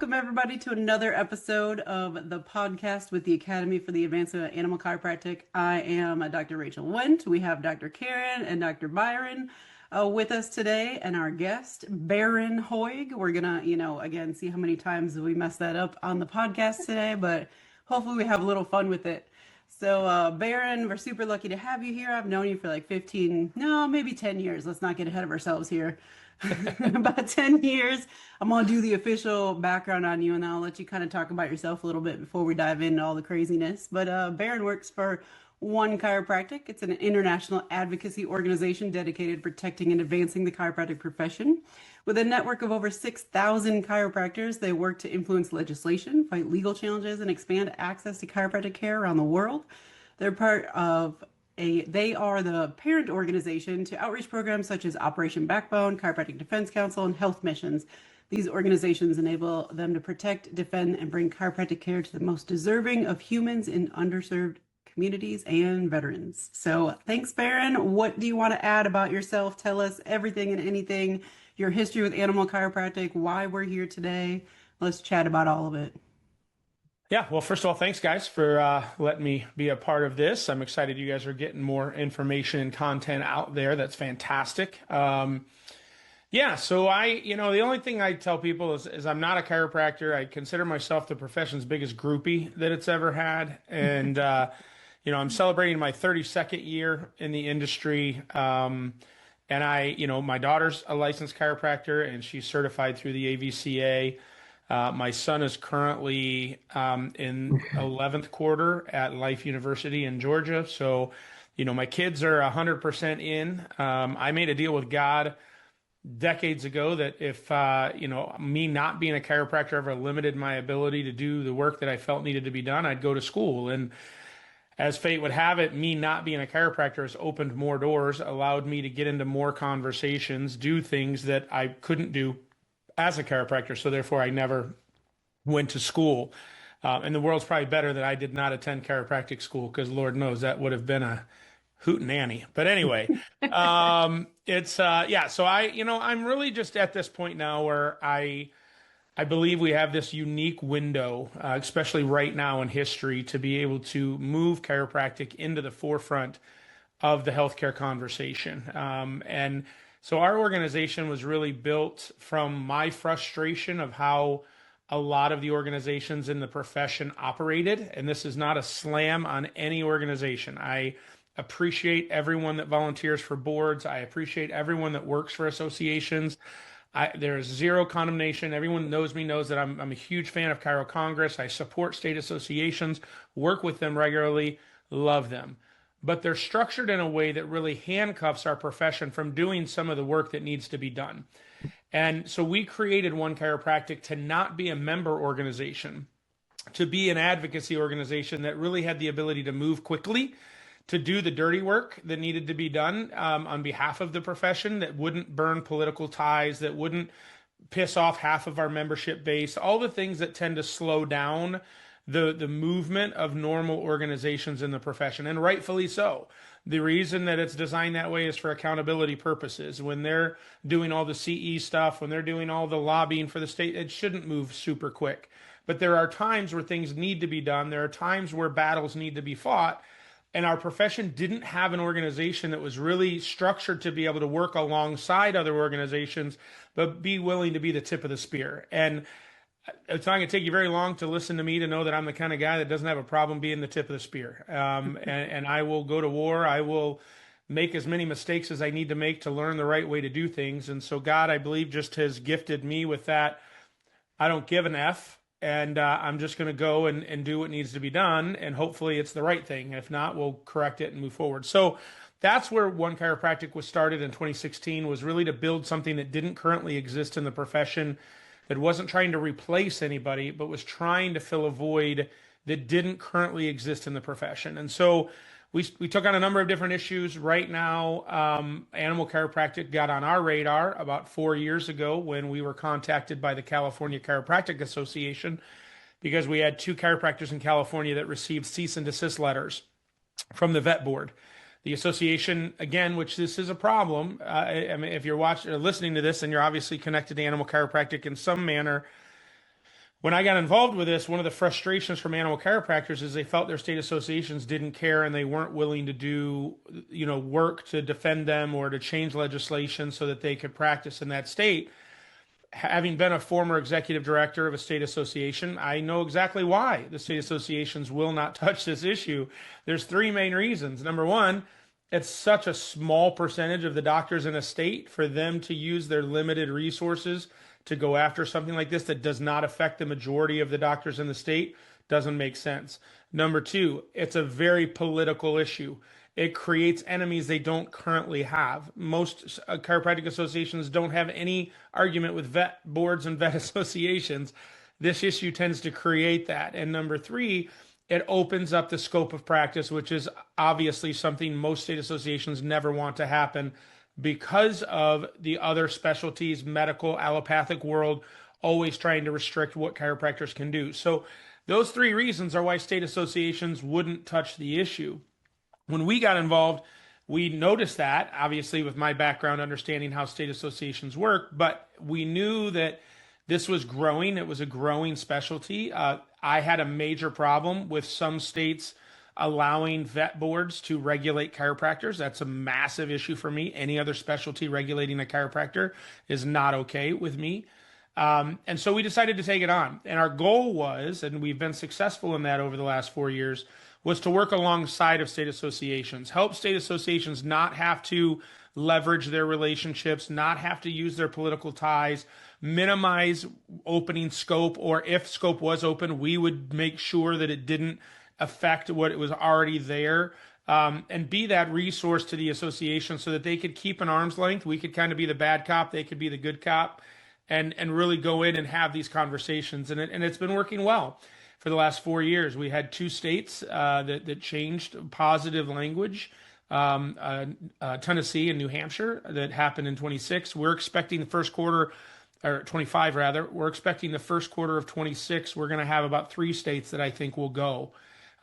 welcome everybody to another episode of the podcast with the Academy for the Advancement of Animal Chiropractic. I am Dr. Rachel Wendt. We have Dr. Karen and Dr. Byron with us today, and our guest, Bharon Hoag. We're gonna, again, see how many times we mess that up on the podcast today, but hopefully we have a little fun with it. So, Bharon, we're super lucky to have you here. I've known you for like 15, no, maybe 10 years. Let's not get ahead of ourselves here. About 10 years. I'm going to do the official background on you, and then I'll let you kind of talk about yourself a little bit before we dive into all the craziness. But Bharon works for One Chiropractic. It's an international advocacy organization dedicated to protecting and advancing the chiropractic profession. With a network of over 6,000 chiropractors, they work to influence legislation, fight legal challenges, and expand access to chiropractic care around the world. They're part of They are the parent organization to outreach programs such as Operation Backbone, Chiropractic Defense Council, and Health Missions. These organizations enable them to protect, defend, and bring chiropractic care to the most deserving of humans in underserved communities and veterans. So thanks, Bharon. What do you want to add about yourself? Tell us everything and anything, your history with animal chiropractic, why we're here today. Let's chat about all of it. Yeah, well, first of all, thanks guys for letting me be a part of this. I'm excited you guys are getting more information and content out there. That's fantastic. Yeah, so the only thing I tell people is I'm not a chiropractor. I consider myself the profession's biggest groupie that it's ever had. And, I'm celebrating my 32nd year in the industry. And my daughter's a licensed chiropractor and she's certified through the AVCA. My son is currently in 11th quarter at Life University in Georgia. So, my kids are 100% in. I made a deal with God decades ago that if, me not being a chiropractor ever limited my ability to do the work that I felt needed to be done, I'd go to school. And as fate would have it, me not being a chiropractor has opened more doors, allowed me to get into more conversations, do things that I couldn't do as a chiropractor, so therefore I never went to school. And the world's probably better that I did not attend chiropractic school, because Lord knows that would have been a hootenanny. But anyway, so I'm really just at this point now where I believe we have this unique window, especially right now in history, to be able to move chiropractic into the forefront of the healthcare conversation. So our organization was really built from my frustration of how a lot of the organizations in the profession operated. And this is not a slam on any organization. I appreciate everyone that volunteers for boards. I appreciate everyone that works for associations. There's zero condemnation. Everyone that knows me knows that I'm a huge fan of Chiro Congress. I support state associations, work with them regularly, love them. But they're structured in a way that really handcuffs our profession from doing some of the work that needs to be done. And so we created One Chiropractic to not be a member organization, to be an advocacy organization that really had the ability to move quickly, to do the dirty work that needed to be done on behalf of the profession, that wouldn't burn political ties, that wouldn't piss off half of our membership base, all the things that tend to slow down the movement of normal organizations in the profession, and rightfully so. The reason that it's designed that way is for accountability purposes. When they're doing all the CE stuff, when they're doing all the lobbying for the state, it shouldn't move super quick. But there are times where things need to be done. There are times where battles need to be fought. And our profession didn't have an organization that was really structured to be able to work alongside other organizations, but be willing to be the tip of the spear. And it's not going to take you very long to listen to me to know that I'm the kind of guy that doesn't have a problem being the tip of the spear. And I will go to war. I will make as many mistakes as I need to make to learn the right way to do things. And so God, I believe, just has gifted me with that. I don't give an F, and I'm just going to go and do what needs to be done. And hopefully it's the right thing. If not, we'll correct it and move forward. So that's where One Chiropractic was started in 2016, was really to build something that didn't currently exist in the profession, that wasn't trying to replace anybody, but was trying to fill a void that didn't currently exist in the profession. And so we took on a number of different issues. Right now, animal chiropractic got on our radar about 4 years ago when we were contacted by the California Chiropractic Association, because we had 2 chiropractors in California that received cease and desist letters from the vet board. The association, again, which this is a problem. I mean, if you're watching or listening to this and you're obviously connected to animal chiropractic in some manner, When I got involved with this, one of the frustrations from animal chiropractors is they felt their state associations didn't care and they weren't willing to do, work to defend them or to change legislation so that they could practice in that state. Having been a former executive director of a state association, I know exactly why the state associations will not touch this issue. There's three main reasons. Number one, it's such a small percentage of the doctors in a state for them to use their limited resources to go after something like this that does not affect the majority of the doctors in the state doesn't make sense. Number two, it's a very political issue. It creates enemies they don't currently have. Most chiropractic associations don't have any argument with vet boards and vet associations. This issue tends to create that. And number three, it opens up the scope of practice, which is obviously something most state associations never want to happen because of the other specialties, medical, allopathic world, always trying to restrict what chiropractors can do. So those three reasons are why state associations wouldn't touch the issue. When we got involved, we noticed that, obviously, with my background, understanding how state associations work, but we knew that this was growing. It was a growing specialty. I had a major problem with some states allowing vet boards to regulate chiropractors. That's a massive issue for me. Any other specialty regulating a chiropractor is not okay with me. And so we decided to take it on. And our goal was, and we've been successful in that over the last 4 years, was to work alongside of state associations, help state associations not have to leverage their relationships, not have to use their political ties, minimize opening scope, or if scope was open, we would make sure that it didn't affect what it was already there, and be that resource to the association so that they could keep an arm's length. We could kind of be the bad cop, they could be the good cop, and really go in and have these conversations. And it's been working well. For the last 4 years, we had two states that changed positive language, Tennessee and New Hampshire, that happened in 26. We're expecting the first quarter, or 25 rather, we're expecting the first quarter of 26, we're going to have about 3 states that I think will go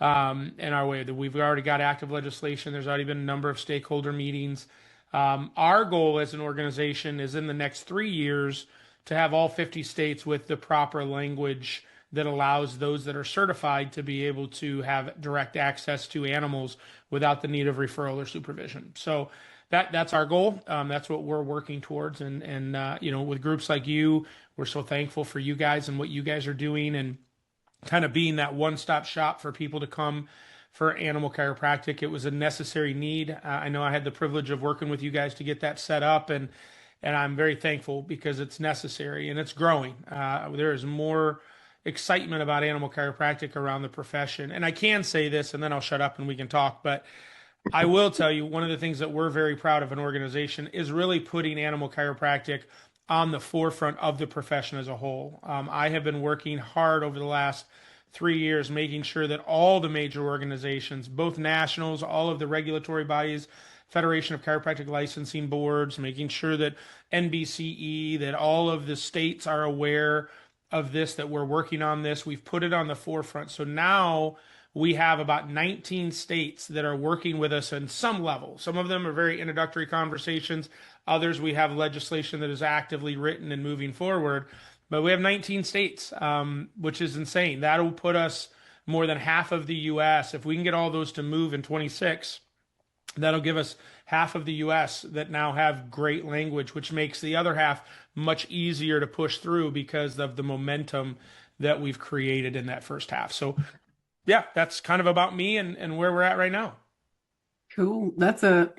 in our way. That we've already got active legislation. There's already been a number of stakeholder meetings. Our goal as an organization is in the next 3 years to have all 50 states with the proper language that allows those that are certified to be able to have direct access to animals without the need of referral or supervision. So that's our goal. That's what we're working towards. And with groups like you, we're so thankful for you guys and what you guys are doing, and kind of being that one-stop shop for people to come for animal chiropractic. It was a necessary need. I know I had the privilege of working with you guys to get that set up, and I'm very thankful because it's necessary and it's growing. There is more excitement about animal chiropractic around the profession. And I can say this, and then I'll shut up and we can talk, but I will tell you, one of the things that we're very proud of an organization is really putting animal chiropractic on the forefront of the profession as a whole. I have been working hard over the last 3 years, making sure that all the major organizations, both nationals, all of the regulatory bodies, Federation of Chiropractic Licensing Boards, making sure that NBCE, that all of the states are aware of this, that we're working on this. We've put it on the forefront. So now we have about 19 states that are working with us on some level. Some of them are very introductory conversations. Others, we have legislation that is actively written and moving forward. But we have 19 states, which is insane. That'll put us more than half of the U.S. If we can get all those to move in 26, that'll give us half of the U.S. that now have great language, which makes the other half much easier to push through because of the momentum that we've created in that first half. So yeah, that's kind of about me and where we're at right now. Cool. That's an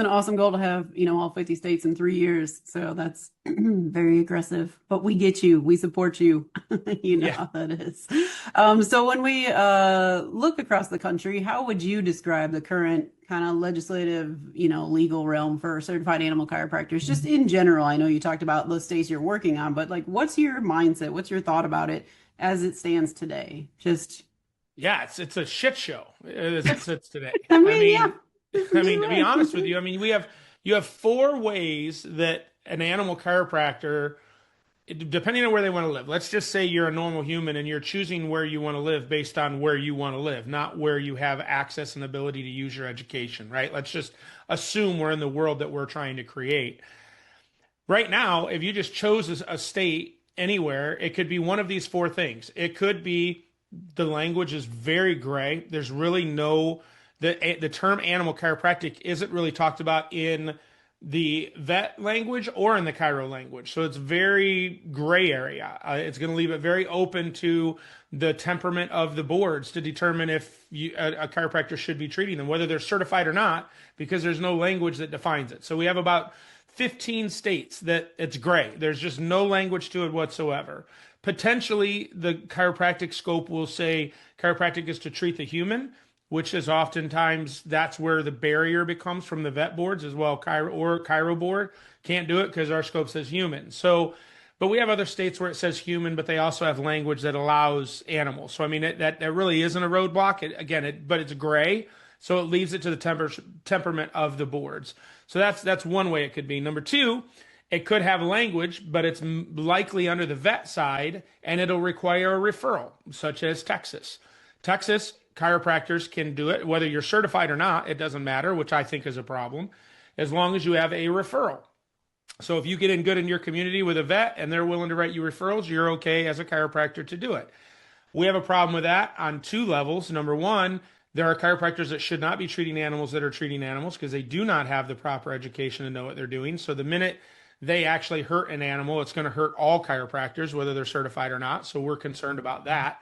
awesome goal to have, all 50 states in 3 years. So that's very aggressive, but we get you. We support you. You know how that is. So when we look across the country, how would you describe the current kind of legislative, legal realm for certified animal chiropractors, just in general? I know you talked about the states you're working on, but like, what's your mindset? What's your thought about it as it stands today? Yeah, it's a shit show as it sits today. I mean, yeah. To be honest with you, you have 4 ways that an animal chiropractor, depending on where they want to live. Let's just say you're a normal human and you're choosing where you want to live based on where you want to live, not where you have access and ability to use your education, right? Let's just assume we're in the world that we're trying to create. Right now, if you just chose a state anywhere, it could be one of these four things. It could be the language is very gray. There's really no, the term animal chiropractic isn't really talked about in the vet language or in the chiro language. So it's very gray area. It's going to leave it very open to the temperament of the boards to determine if a chiropractor should be treating them, whether they're certified or not, because there's no language that defines it. So we have about 15 states that it's gray. There's just no language to it whatsoever. Potentially, the chiropractic scope will say chiropractic is to treat the human, which is oftentimes that's where the barrier becomes from the vet boards as well. Chiro board can't do it because our scope says human. So, but we have other states where it says human, but they also have language that allows animals. So I mean, that really isn't a roadblock. But it's gray, so it leaves it to the temperament of the boards. So that's one way it could be. Number two, it could have language, but it's likely under the vet side, and it'll require a referral, such as Texas. Texas chiropractors can do it, whether you're certified or not, it doesn't matter, which I think is a problem, as long as you have a referral. So if you get in good in your community with a vet and they're willing to write you referrals, you're okay as a chiropractor to do it. We have a problem with that on two levels. Number one, there are chiropractors that should not be treating animals that are treating animals because they do not have the proper education to know what they're doing. So the minute they actually hurt an animal, it's going to hurt all chiropractors, whether they're certified or not. So we're concerned about that.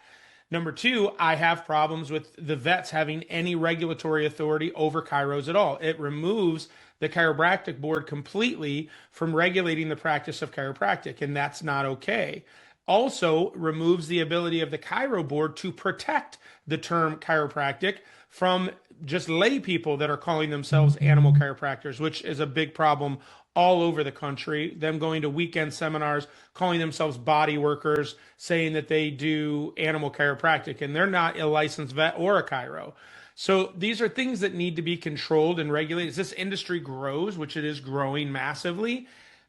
Number two, I have problems with the vets having any regulatory authority over chiros at all. It removes the chiropractic board completely from regulating the practice of chiropractic, and that's not okay. Also removes the ability of the chiro board to protect the term chiropractic from just lay people that are calling themselves animal chiropractors, which is a big problem all over the country. Them going to weekend seminars, calling themselves body workers, saying that they do animal chiropractic, and they're not a licensed vet or a chiro. So these are things that need to be controlled and regulated. As this industry grows, which it is growing massively,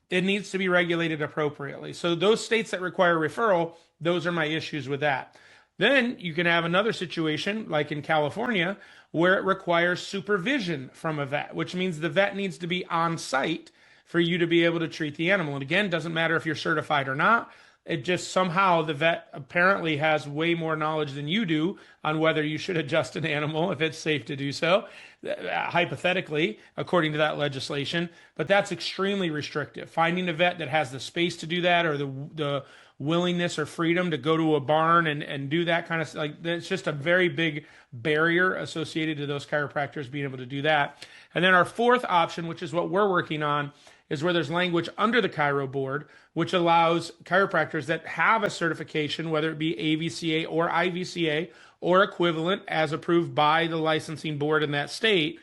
it needs to be regulated appropriately. So those states that require referral, those are my issues with that. Then you can have another situation like in California where it requires supervision from a vet, which means the vet needs to be on site for you to be able to treat the animal. And again, doesn't matter if you're certified or not. It just somehow the vet apparently has way more knowledge than you do on whether you should adjust an animal if it's safe to do so, hypothetically, according to that legislation. But that's extremely restrictive. Finding a vet that has the space to do that or the willingness or freedom to go to a barn and do that kind of like, it's just a very big barrier associated to those chiropractors being able to do that. And then our fourth option, which is what we're working on, is where there's language under the chiro board, which allows chiropractors that have a certification, whether it be AVCA or IVCA or equivalent as approved by the licensing board in that state,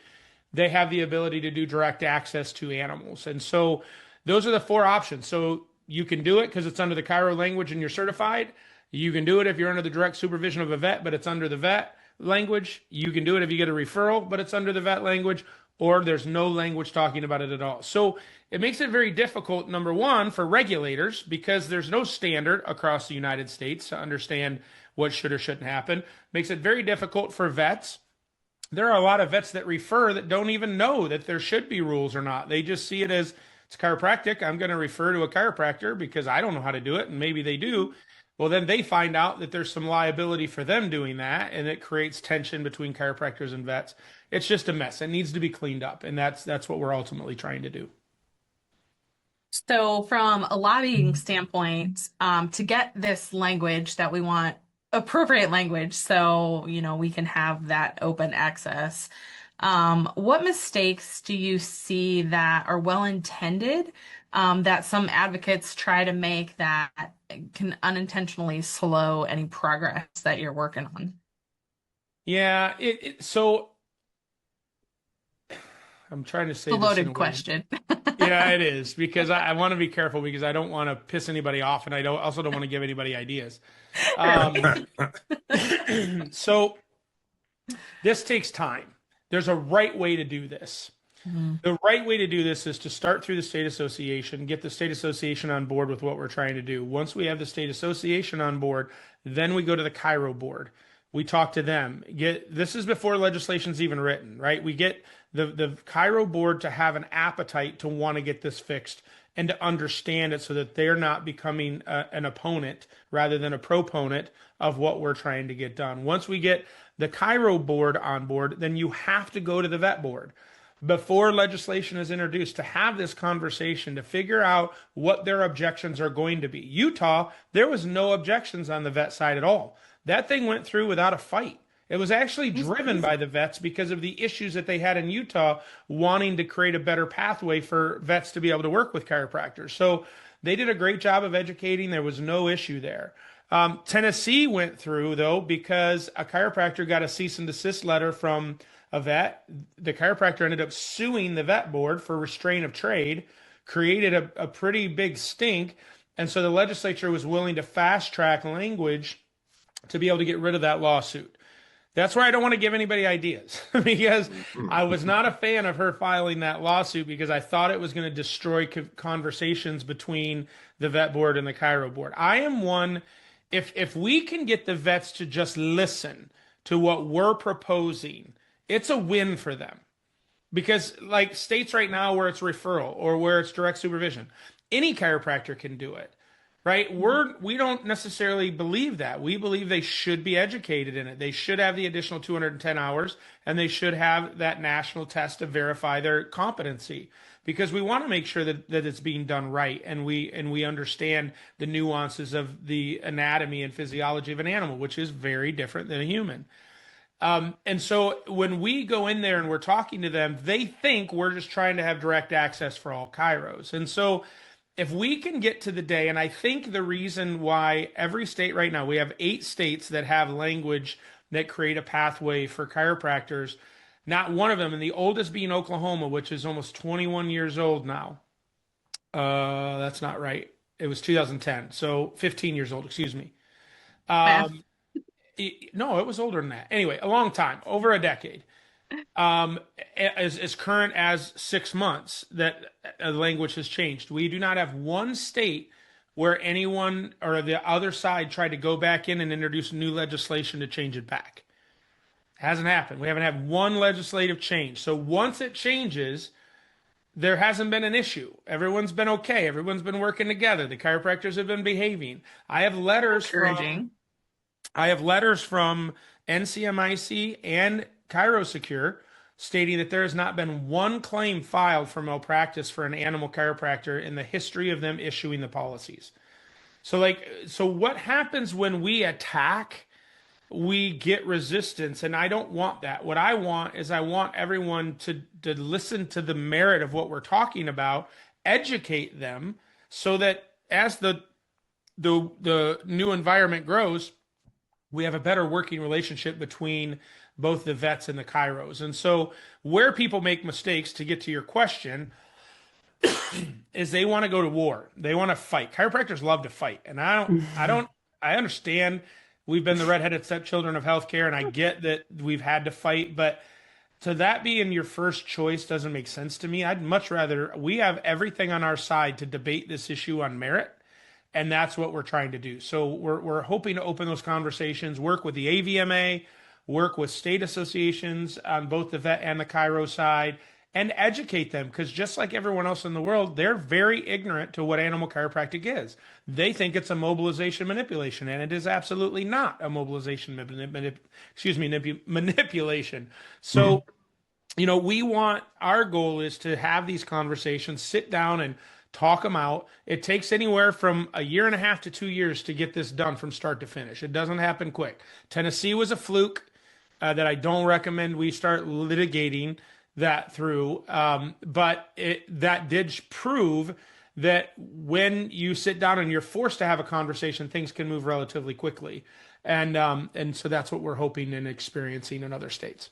they have the ability to do direct access to animals. And so those are the four options. So you can do it because it's under the chiro language and you're certified. You can do it if you're under the direct supervision of a vet, but it's under the vet language. You can do it if you get a referral, but it's under the vet language, or there's no language talking about it at all. So it makes it very difficult, number one, for regulators, because there's no standard across the United States to understand what should or shouldn't happen. Makes it very difficult for vets. There are a lot of vets that refer that don't even know that there should be rules or not. They just see it as, it's chiropractic, I'm going to refer to a chiropractor because I don't know how to do it, and maybe they do. Well, then they find out that there's some liability for them doing that, and it creates tension between chiropractors and vets. It's just a mess. It needs to be cleaned up, and that's what we're ultimately trying to do. So from a lobbying standpoint, to get this language that we want, appropriate language, so, we can have that open access, what mistakes do you see that are well-intended, that some advocates try to make that can unintentionally slow any progress that you're working on? Yeah, so I'm trying to say it's a this loaded in a question. Yeah, it is, because I want to be careful because I don't want to piss anybody off, and I also don't want to give anybody ideas. So this takes time. There's a right way to do this. Mm-hmm. The right way to do this is to start through the state association, get the state association on board with what we're trying to do. Once we have the state association on board, then we go to the chiro board. We talk to them. This is before legislation's even written, right? We get the Chiro board to have an appetite to want to get this fixed and to understand it so that they're not becoming an opponent rather than a proponent of what we're trying to get done. Once we get the Chiro board on board, then you have to go to the vet board before legislation is introduced to have this conversation to figure out what their objections are going to be. Utah, there was no objections on the vet side at all. That thing went through without a fight. It was actually driven by the vets because of the issues that they had in Utah wanting to create a better pathway for vets to be able to work with chiropractors. So they did a great job of educating. There was no issue there. Tennessee went through, though, because a chiropractor got a cease and desist letter from a vet. The chiropractor ended up suing the vet board for restraint of trade, created a pretty big stink. And so the legislature was willing to fast track language to be able to get rid of that lawsuit. That's where I don't want to give anybody ideas because I was not a fan of her filing that lawsuit because I thought it was going to destroy conversations between the vet board and the Chiro board. I am one, if we can get the vets to just listen to what we're proposing, it's a win for them. Because like states right now where it's referral or where it's direct supervision, any chiropractor can do it. Right? We don't necessarily believe that. We believe they should be educated in it. They should have the additional 210 hours and they should have that national test to verify their competency because we want to make sure that it's being done right and we understand the nuances of the anatomy and physiology of an animal, which is very different than a human. And so when we go in there and we're talking to them, they think we're just trying to have direct access for all chiros. And so if we can get to the day, and I think the reason why every state right now, we have 8 states that have language that create a pathway for chiropractors, not one of them, and the oldest being Oklahoma, which is almost 21 years old now. That's not right. It was 2010, so 15 years old, excuse me. Math. No, it was older than that. Anyway, a long time, over a decade. As current as 6 months that language has changed. We do not have one state where anyone or the other side tried to go back in and introduce new legislation to change it back. It hasn't happened. We haven't had one legislative change. So once it changes, there hasn't been an issue. Everyone's been okay. Everyone's been working together. The chiropractors have been behaving. I have letters from NCMIC and ChiroSecure stating that there has not been one claim filed for malpractice for an animal chiropractor in the history of them issuing the policies. So what happens when we attack? We get resistance, and I don't want that. What I want is I want everyone to listen to the merit of what we're talking about, educate them, so that as the new environment grows, we have a better working relationship between both the vets and the chiros. And so where people make mistakes, to get to your question, is they want to go to war. They want to fight. Chiropractors love to fight. And I understand we've been the redheaded stepchildren of healthcare, and I get that we've had to fight, but to that being your first choice doesn't make sense to me. I'd much rather, we have everything on our side to debate this issue on merit. And that's what we're trying to do. So we're hoping to open those conversations, work with the AVMA, work with state associations on both the vet and the chiro side, and educate them. Because just like everyone else in the world, they're very ignorant to what animal chiropractic is. They think it's a mobilization manipulation, and it is absolutely not a mobilization manipulation. So, our goal is to have these conversations, sit down and talk them out. It takes anywhere from 1.5 to 2 years to get this done from start to finish. It doesn't happen quick. Tennessee was a fluke that I don't recommend we start litigating that through. But that did prove that when you sit down and you're forced to have a conversation, things can move relatively quickly. And so that's what we're hoping and experiencing in other states.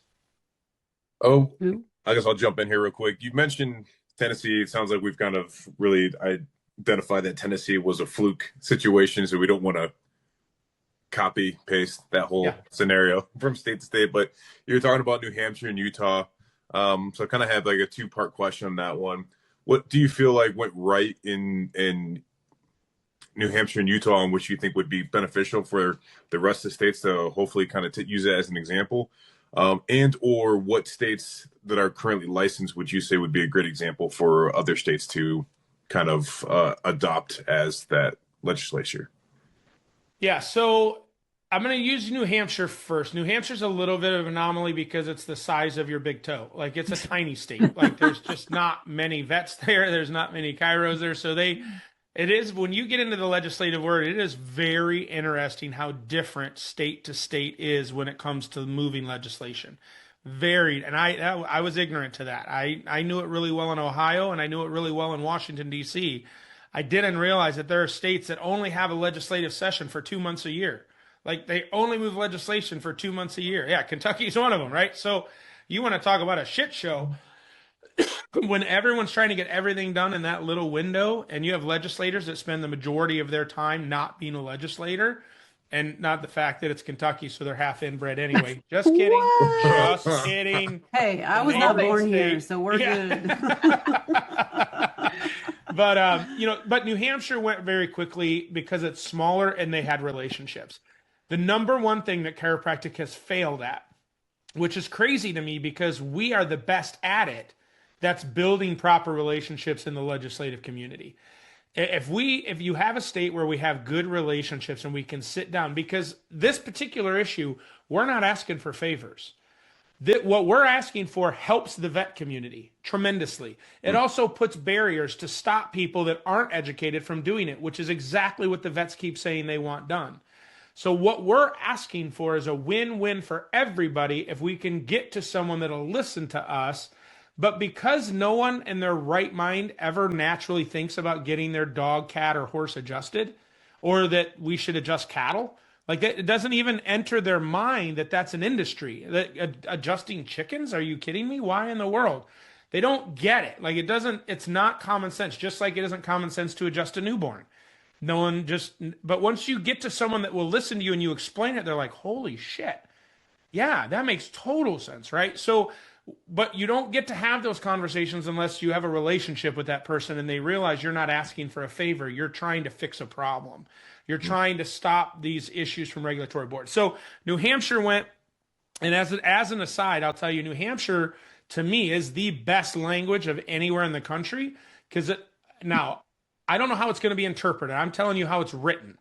Oh, I guess I'll jump in here real quick. You mentioned Tennessee. It sounds like we've kind of really identified that Tennessee was a fluke situation, so we don't want to copy paste that whole scenario from state to state. But you're talking about New Hampshire and Utah, so I kind of have like a 2-part question on that one. What do you feel like went right in New Hampshire and Utah, and which you think would be beneficial for the rest of the states to hopefully kind of use it as an example? And or what states that are currently licensed would you say would be a great example for other states to kind of adopt as that legislature? Yeah, so I'm going to use New Hampshire first. New Hampshire's a little bit of an anomaly because it's the size of your big toe. Like it's a tiny state. Like there's just not many vets there. There's not many chiros there. So it is, when you get into the legislative word, it is very interesting how different state to state is when it comes to moving legislation. Varied, and I was ignorant to that. I knew it really well in Ohio, and I knew it really well in Washington D.C. I didn't realize that there are states that only have a legislative session for 2 months a year. Like they only move legislation for 2 months a year. Yeah, Kentucky's one of them, right? So you want to talk about a shit show when everyone's trying to get everything done in that little window, and you have legislators that spend the majority of their time not being a legislator, and not the fact that it's Kentucky, so they're half inbred anyway. Just kidding. What? Just kidding. Hey, I was not born here, so we're good. But New Hampshire went very quickly because it's smaller and they had relationships. The number one thing that chiropractic has failed at, which is crazy to me because we are the best at it, that's building proper relationships in the legislative community. If you have a state where we have good relationships and we can sit down, because this particular issue, we're not asking for favors. What we're asking for helps the vet community tremendously. It also puts barriers to stop people that aren't educated from doing it, which is exactly what the vets keep saying they want done. So what we're asking for is a win-win for everybody if we can get to someone that'll listen to us. But because no one in their right mind ever naturally thinks about getting their dog, cat, or horse adjusted, or that we should adjust cattle, like it doesn't even enter their mind that that's an industry. That adjusting chickens? Are you kidding me? Why in the world? They don't get it. Like it's not common sense, just like it isn't common sense to adjust a newborn. But once you get to someone that will listen to you and you explain it, they're like, holy shit. Yeah, that makes total sense, right? So, but you don't get to have those conversations unless you have a relationship with that person and they realize you're not asking for a favor. You're trying to fix a problem. You're trying to stop these issues from regulatory boards. So New Hampshire went, and as an aside, I'll tell you, New Hampshire to me is the best language of anywhere in the country because now I don't know how it's going to be interpreted. I'm telling you how it's written.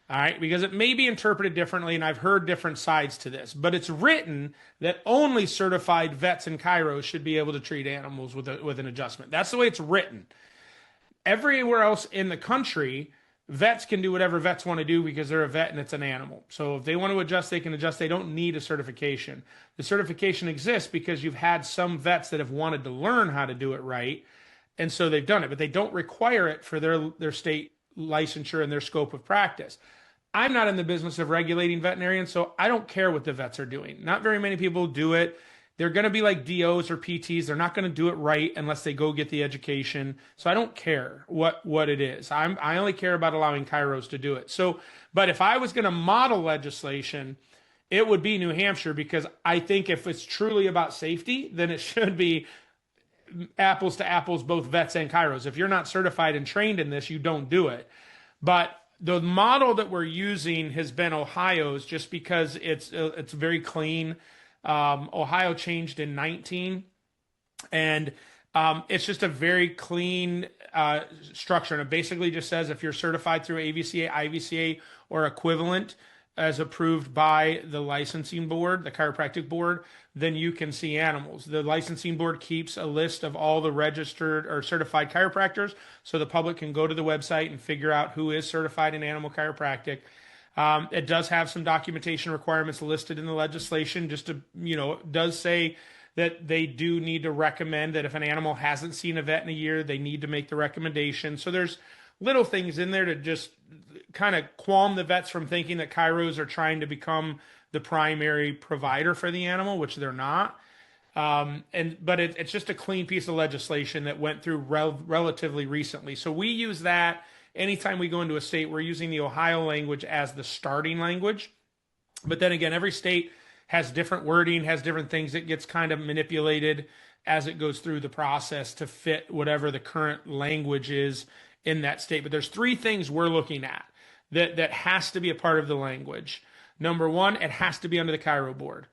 All right, because it may be interpreted differently, and I've heard different sides to this, but it's written that only certified vets and chiros should be able to treat animals with an adjustment. That's the way it's written. Everywhere else in the country, vets can do whatever vets want to do because they're a vet and it's an animal. So if they want to adjust, they can adjust. They don't need a certification. The certification exists because you've had some vets that have wanted to learn how to do it right, and so they've done it, but they don't require it for their state licensure and their scope of practice. I'm not in the business of regulating veterinarians, so I don't care what the vets are doing. Not very many people do it. They're going to be like DOs or PTs. They're not going to do it right unless they go get the education. So I don't care what it is. I only care about allowing chiros to do it. So, but if I was going to model legislation, it would be New Hampshire because I think if it's truly about safety, then it should be apples to apples, both vets and chiros. If you're not certified and trained in this, you don't do it. But the model that we're using has been Ohio's just because it's very clean. Ohio changed in 19, and it's just a very clean structure. And it basically just says if you're certified through AVCA, IVCA, or equivalent as approved by the licensing board, the chiropractic board, then you can see animals. The licensing board keeps a list of all the registered or certified chiropractors so the public can go to the website and figure out who is certified in animal chiropractic. It does have some documentation requirements listed in the legislation, just to, it does say that they do need to recommend that if an animal hasn't seen a vet in a year, they need to make the recommendation. So there's little things in there to just kind of qualm the vets from thinking that chiros are trying to become the primary provider for the animal, which they're not. But it's just a clean piece of legislation that went through relatively recently. So we use that anytime we go into a state. We're using the Ohio language as the starting language. But then again, every state has different wording, has different things that gets kind of manipulated as it goes through the process to fit whatever the current language is in that state. But there's three things we're looking at that has to be a part of the language. Number one, it has to be under the chiro board.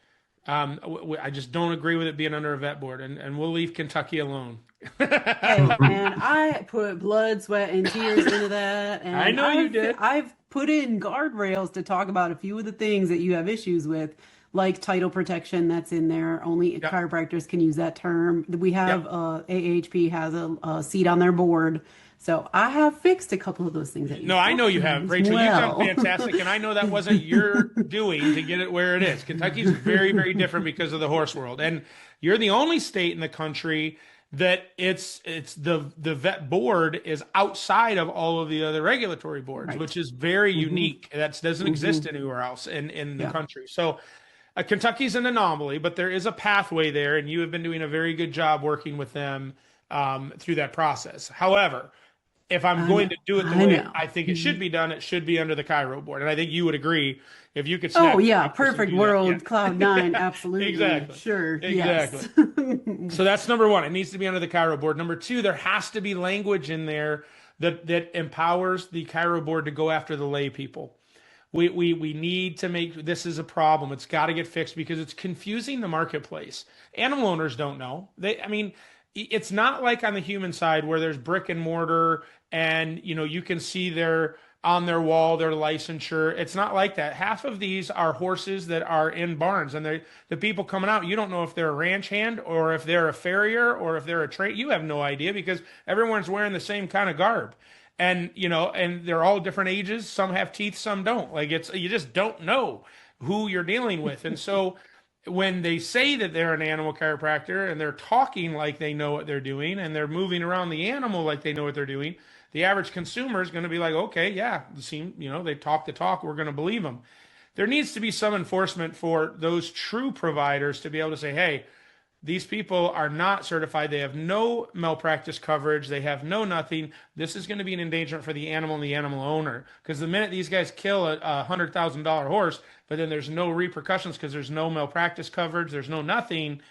I just don't agree with it being under a vet board, and we'll leave Kentucky alone. Hey, man, I put blood, sweat, and tears into that, I and know you did. I've put in guardrails to talk about a few of the things that you have issues with, like title protection that's in there. Only Yep. chiropractors can use that term. We have Yep. AHP has a seat on their board, so I have fixed a couple of those things that you No, I know talked you about have, as Rachel. You've done well. fantastic, and I know that wasn't your doing to get it where it is. Kentucky's very, very different because of the horse world, and you're the only state in the country that it's the vet board is outside of all of the other regulatory boards, Right. which is very Hmm. unique. That doesn't exist anywhere else in the Yeah. country. So Kentucky's an anomaly, but there is a pathway there, and you have been doing a very good job working with them through that process. However, if I'm I know. going to do it the I way know. I think it should be done, it should be under the Cairo board. And I think you would agree if you could Oh snap your yeah, fingers and perfect do that. world, cloud nine, Yeah. absolutely. Exactly. Sure. Exactly. Yes. So that's number one. It needs to be under the Cairo board. Number two, there has to be language in there that empowers the Cairo board to go after the lay people. We need to make this is a problem. It's got to get fixed because it's confusing the marketplace. Animal owners don't know. I mean, it's not like on the human side where there's brick and mortar and you can see their on their wall their licensure. It's not like that. Half of these are horses that are in barns, and the people coming out, you don't know if they're a ranch hand or if they're a farrier or if they're a trade. You have no idea because everyone's wearing the same kind of garb. And and they're all different ages. Some have teeth, some don't. Like you just don't know who you're dealing with. And so when they say that they're an animal chiropractor and they're talking like they know what they're doing and they're moving around the animal like they know what they're doing, the average consumer is going to be like, okay, yeah, they talk the talk, we're going to believe them. There needs to be some enforcement for those true providers to be able to say, hey, these people are not certified. They have no malpractice coverage. They have no nothing. This is going to be an endangerment for the animal and the animal owner. Because the minute these guys kill a $100,000 horse, but then there's no repercussions because there's no malpractice coverage, there's no nothing,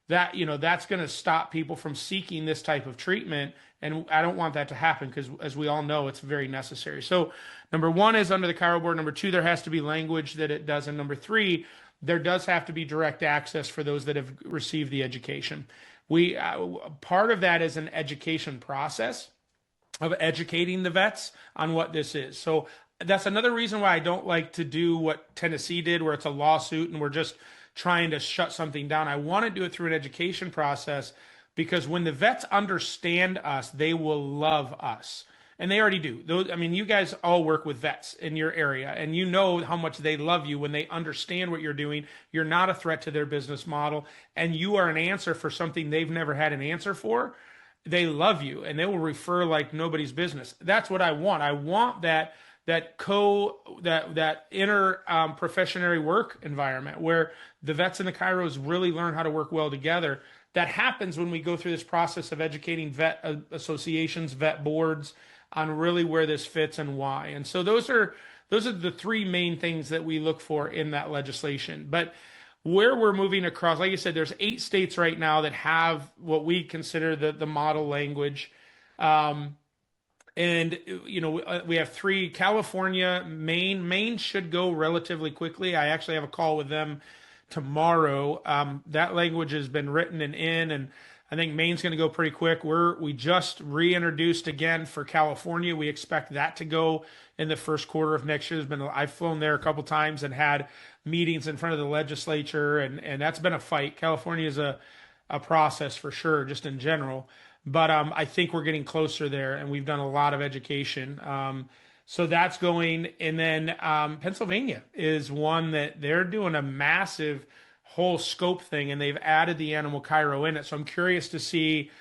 that's going to stop people from seeking this type of treatment. And I don't want that to happen because, as we all know, it's very necessary. So, number one is under the Cairo board. Number two, there has to be language that it does. And number three, there does have to be direct access for those that have received the education. We part of that is an education process of educating the vets on what this is. So that's another reason why I don't like to do what Tennessee did, where it's a lawsuit and we're just trying to shut something down. I want to do it through an education process because when the vets understand us, they will love us. And they already do. I mean, you guys all work with vets in your area, and you know how much they love you when they understand what you're doing. You're not a threat to their business model, and you are an answer for something they've never had an answer for. They love you, and they will refer like nobody's business. That's what I want. I want that inner professionary work environment where the vets and the chiros really learn how to work well together. That happens when we go through this process of educating vet associations, vet boards, on really where this fits and why. And so those are the three main things that we look for in that legislation. But where we're moving across, like I said, there's 8 states right now that have what we consider the model language. And we have 3: California, Maine. Maine should go relatively quickly. I actually have a call with them tomorrow. That language has been written and I think Maine's going to go pretty quick. We just reintroduced again for California. We expect that to go in the first quarter of next year. I've flown there a couple times and had meetings in front of the legislature, and that's been a fight. California is a process for sure, just in general. But I think we're getting closer there, and we've done a lot of education. So that's going, and then Pennsylvania is one that they're doing a massive whole scope thing, and they've added the animal chiro in it. So I'm curious to see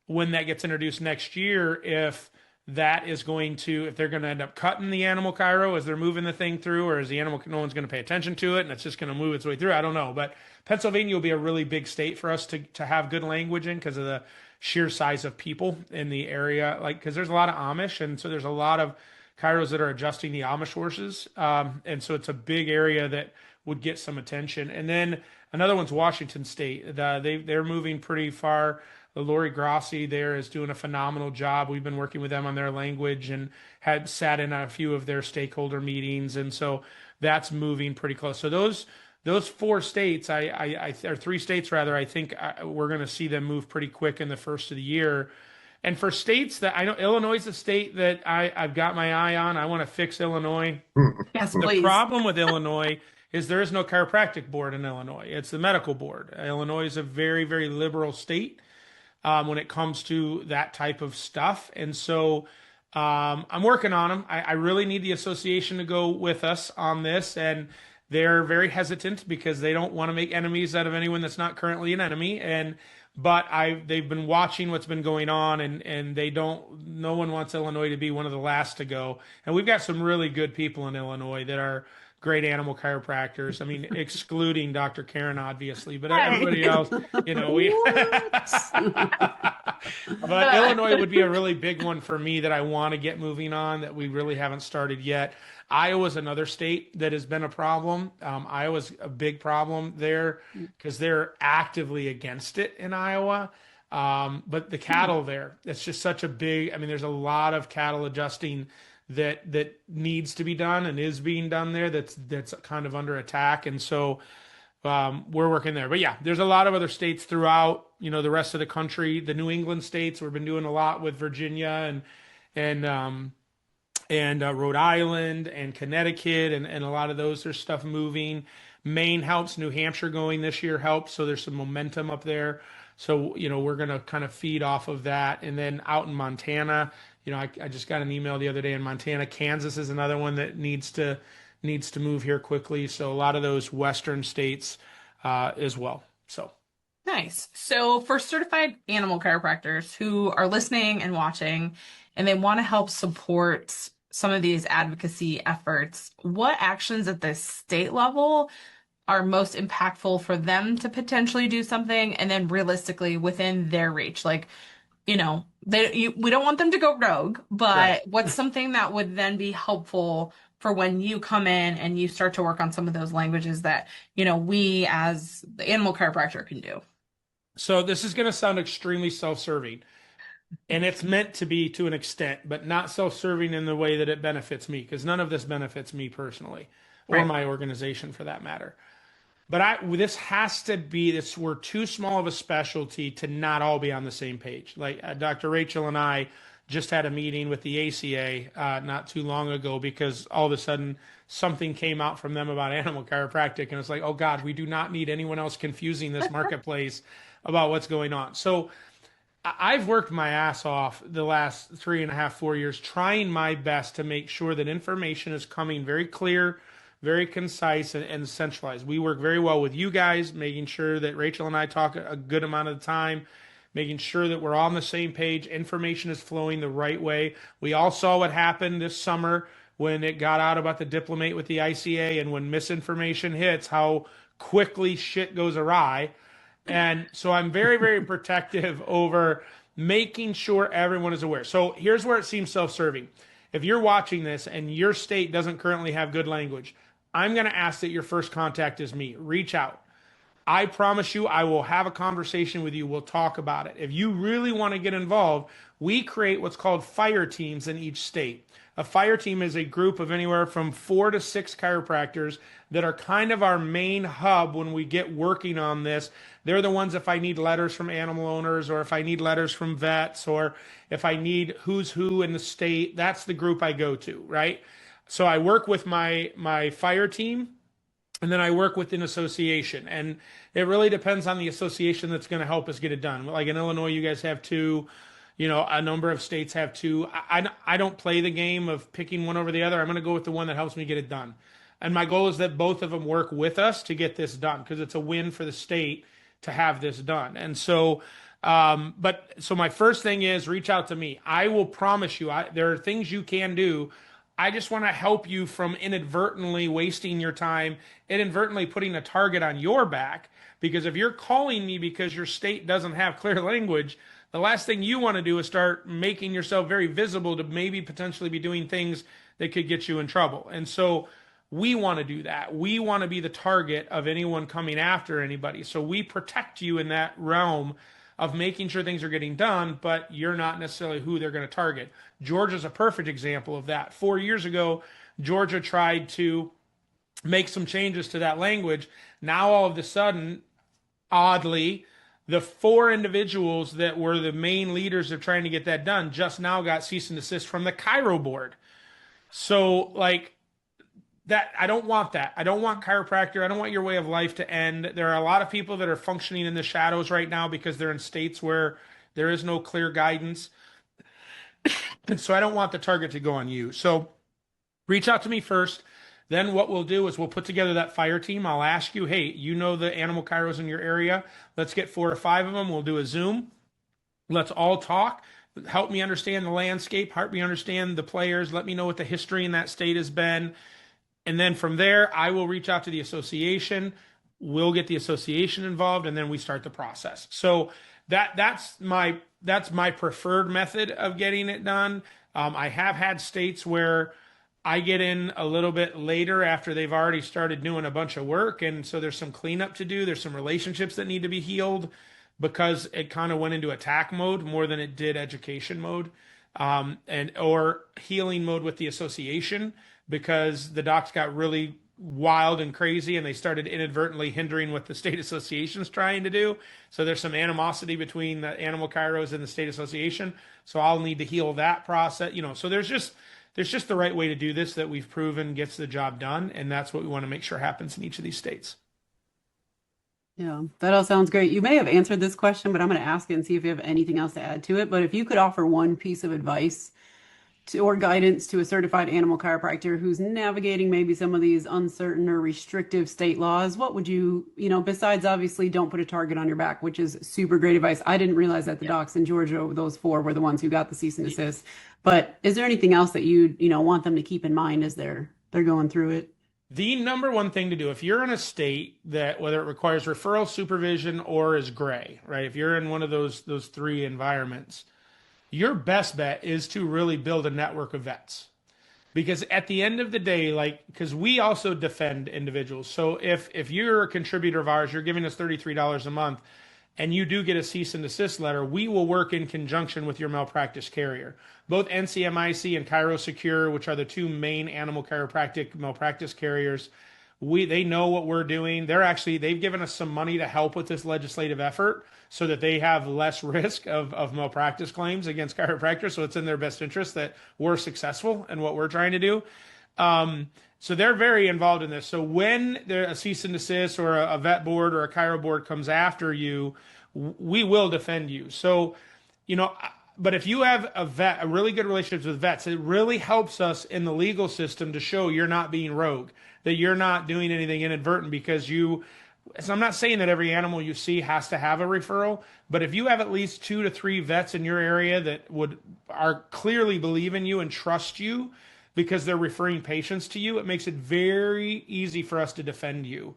when that gets introduced next year, if they're going to end up cutting the animal chiro as they're moving the thing through, or is no one's going to pay attention to it and it's just going to move its way through. I don't know, but Pennsylvania will be a really big state for us to have good language in because of the sheer size of people in the area. Because there's a lot of Amish, and so there's a lot of chiros that are adjusting the Amish horses, and so it's a big area that would get some attention. And then another one's Washington State. They're moving pretty far. Lori Grassi there is doing a phenomenal job. We've been working with them on their language and had sat in a few of their stakeholder meetings, and so that's moving pretty close. So those those 4 states, or 3 states rather, I think we're going to see them move pretty quick in the first of the year. And for states that I know, Illinois is a state that I've got my eye on. I want to fix Illinois. Yes, The please. problem with Illinois is there is no chiropractic board in Illinois. It's the medical board. Illinois is a very, very liberal state when it comes to that type of stuff. And so I'm working on them. I really need the association to go with us on this. And they're very hesitant because they don't want to make enemies out of anyone that's not currently an enemy. But they've been watching what's been going on, and no one wants Illinois to be one of the last to go. And we've got some really good people in Illinois that are great animal chiropractors. I mean, excluding Dr. Karen, obviously, but everybody else, we. But Illinois would be a really big one for me that I want to get moving on that we really haven't started yet. Iowa's another state that has been a problem. Iowa's a big problem there because they're actively against it in Iowa. But the cattle there, it's just such a big, I mean, there's a lot of cattle adjusting that needs to be done and is being done there that's kind of under attack. And so we're working there. But yeah, there's a lot of other states throughout, the rest of the country. The New England states, we've been doing a lot with Virginia and Rhode Island and Connecticut and a lot of those. There's stuff moving. Maine helps. New Hampshire going this year helps. So there's some momentum up there. So, we're going to kind of feed off of that. And then out in Montana, I just got an email the other day in Montana. Kansas is another one that needs to move here quickly. So a lot of those Western states as well. So. Nice. So for certified animal chiropractors who are listening and watching, and they want to help support some of these advocacy efforts, what actions at the state level are most impactful for them to potentially do something, and then realistically within their reach? Like, we don't want them to go rogue, but Right. What's something that would then be helpful for when you come in and you start to work on some of those languages that, we as the animal chiropractor can do? So this is going to sound extremely self-serving, and it's meant to be to an extent, but not self-serving in the way that it benefits me, because none of this benefits me personally or Right. my organization for that matter. But this has to be we're too small of a specialty to not all be on the same page. Like Dr. Rachel and I just had a meeting with the ACA not too long ago because all of a sudden something came out from them about animal chiropractic, and it's like, oh God, we do not need anyone else confusing this marketplace about what's going on. So I've worked my ass off the last 3.5, 4 years trying my best to make sure that information is coming very clear, very concise, and centralized. We work very well with you guys, making sure that Rachel and I talk a good amount of the time, making sure that we're on the same page, information is flowing the right way. We all saw what happened this summer when it got out about the diplomate with the ICA, and when misinformation hits, how quickly shit goes awry. And so I'm very, very protective over making sure everyone is aware. So here's where it seems self-serving. If you're watching this and your state doesn't currently have good language, I'm going to ask that your first contact is me. Reach out. I promise you, I will have a conversation with you. We'll talk about it. If you really want to get involved, we create what's called fire teams in each state. A fire team is a group of anywhere from 4 to 6 chiropractors that are kind of our main hub when we get working on this. They're the ones if I need letters from animal owners, or if I need letters from vets, or if I need who's who in the state, that's the group I go to, right? So I work with my fire team, and then I work with an association. And it really depends on the association that's going to help us get it done. Like in Illinois, you guys have 2. A number of states have 2. I don't play the game of picking one over the other. I'm going to go with the one that helps me get it done. And my goal is that both of them work with us to get this done, because it's a win for the state to have this done. And so, so my first thing is reach out to me. I will promise you, there are things you can do. I just want to help you from inadvertently wasting your time, inadvertently putting a target on your back. Because if you're calling me because your state doesn't have clear language, the last thing you want to do is start making yourself very visible to maybe potentially be doing things that could get you in trouble. And so we want to do that. We want to be the target of anyone coming after anybody. So we protect you in that realm of making sure things are getting done, but you're not necessarily who they're going to target. Georgia's a perfect example of that. 4 years ago, Georgia tried to make some changes to that language. Now all of a sudden, oddly, the four individuals that were the main leaders of trying to get that done just now got cease and desist from the Chiro board. So like that, I don't want that. I don't want chiropractor. I don't want your way of life to end. There are a lot of people that are functioning in the shadows right now because they're in states where there is no clear guidance. And so I don't want the target to go on you. So reach out to me first. Then what we'll do is we'll put together that fire team. I'll ask you, hey, you know the animal chiros in your area. Let's get 4 or 5 of them. We'll do a Zoom. Let's all talk. Help me understand the landscape. Help me understand the players. Let me know what the history in that state has been. And then from there, I will reach out to the association. We'll get the association involved, and then we start the process. So that's my preferred method of getting it done. I have had states where I get in a little bit later after they've already started doing a bunch of work. And so there's some cleanup to do. There's some relationships that need to be healed because it kind of went into attack mode more than it did education mode, or healing mode with the association, because the docs got really wild and crazy and they started inadvertently hindering what the state association's trying to do. So there's some animosity between the animal chiros and the state association. So I'll need to heal that process, so there's just the right way to do this that we've proven gets the job done. And that's what we want to make sure happens in each of these states. Yeah, that all sounds great. You may have answered this question, but I'm going to ask it and see if you have anything else to add to it. But if you could offer one piece of advice or guidance to a certified animal chiropractor who's navigating maybe some of these uncertain or restrictive state laws, what would you, besides obviously don't put a target on your back, which is super great advice. I didn't realize that the docs in Georgia, those 4 were the ones who got the cease and desist. But is there anything else that you want them to keep in mind as they're going through it? The number one thing to do, if you're in a state that whether it requires referral, supervision, or is gray, right? If you're in one of those 3 environments, your best bet is to really build a network of vets. Because at the end of the day, because we also defend individuals. So if you're a contributor of ours, you're giving us $33 a month, and you do get a cease and desist letter, we will work in conjunction with your malpractice carrier. Both NCMIC and ChiroSecure, which are the 2 main animal chiropractic malpractice carriers, they know what we're doing. They've given us some money to help with this legislative effort so that they have less risk of malpractice claims against chiropractors. So it's in their best interest that we're successful in what we're trying to do. So they're very involved in this. So when a cease and desist or a vet board or a chiro board comes after you, we will defend you. So, but if you have a really good relationship with vets, it really helps us in the legal system to show you're not being rogue, that you're not doing anything inadvertent because so I'm not saying that every animal you see has to have a referral, but if you have at least 2 to 3 vets in your area that are clearly believe in you and trust you because they're referring patients to you, it makes it very easy for us to defend you.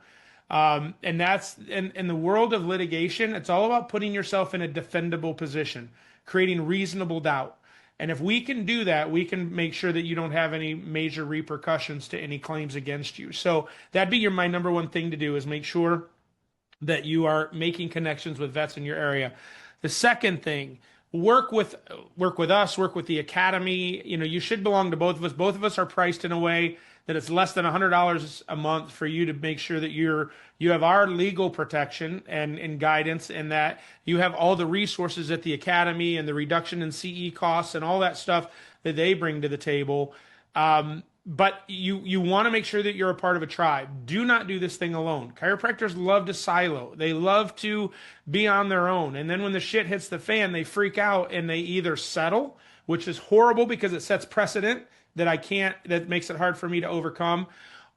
And that's in the world of litigation, it's all about putting yourself in a defendable position, creating reasonable doubt. And if we can do that, we can make sure that you don't have any major repercussions to any claims against you. So that'd be my number one thing to do, is make sure that you are making connections with vets in your area. The second thing, work with us, work with the academy. You should belong to both of us. Both of us are priced in a way that it's less than $100 a month for you to make sure that you have our legal protection and guidance, and that you have all the resources at the academy and the reduction in CE costs and all that stuff that they bring to the table. But you want to make sure that you're a part of a tribe. Do not do this thing alone. Chiropractors love to silo. They love to be on their own. And then when the shit hits the fan, they freak out and they either settle, which is horrible because it sets precedent that makes it hard for me to overcome,